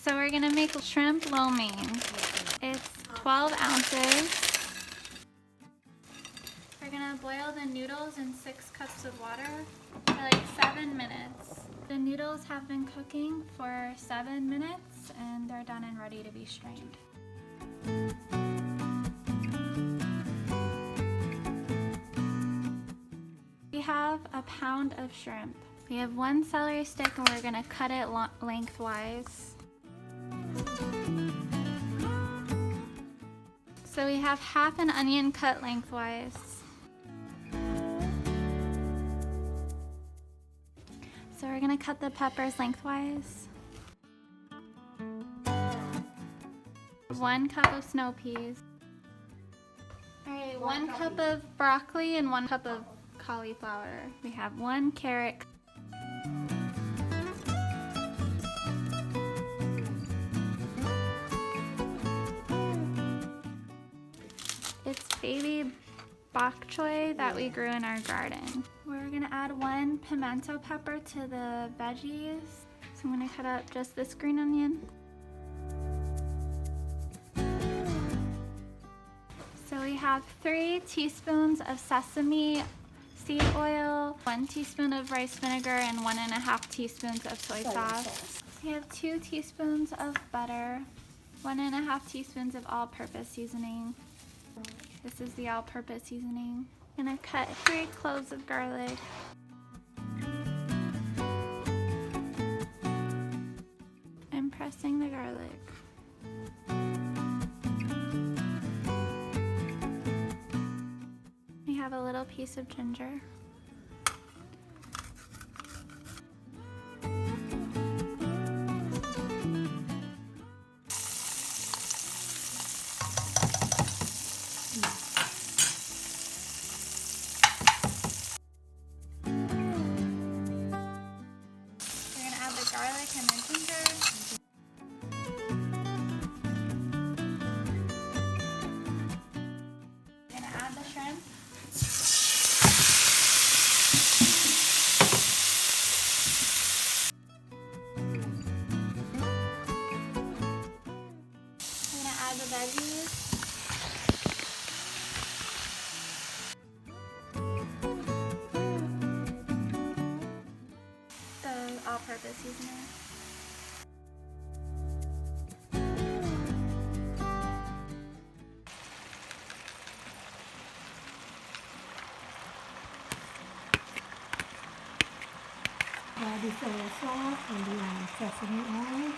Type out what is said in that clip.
So we're gonna make shrimp lo mein. It's 12 ounces. We're gonna boil the noodles in 6 cups of water for like 7 minutes. The noodles have been cooking for 7 minutes and they're done and ready to be strained. We have a pound of shrimp. We have 1 celery stick and we're gonna cut it lengthwise. So we have half an onion cut lengthwise. So we're gonna cut the peppers lengthwise. 1 cup of snow peas. Alright, 1 cup of broccoli and 1 cup of cauliflower. We have 1 carrot. It's baby bok choy that we grew in our garden. We're gonna add 1 pimiento pepper to the veggies. So I'm gonna cut up just this green onion. So we have 3 teaspoons of sesame seed oil, 1 teaspoon of rice vinegar, and 1.5 teaspoons of soy sauce. We have 2 teaspoons of butter, 1.5 teaspoons of all-purpose seasoning. This is the all-purpose seasoning. I'm gonna cut 3 cloves of garlic. I'm pressing the garlic. We have a little piece of ginger. Garlic and the ginger. I'm gonna add the shrimp. I'm gonna add the veggies. The all-purpose seasoning. Add the soy sauce and the sesame oil.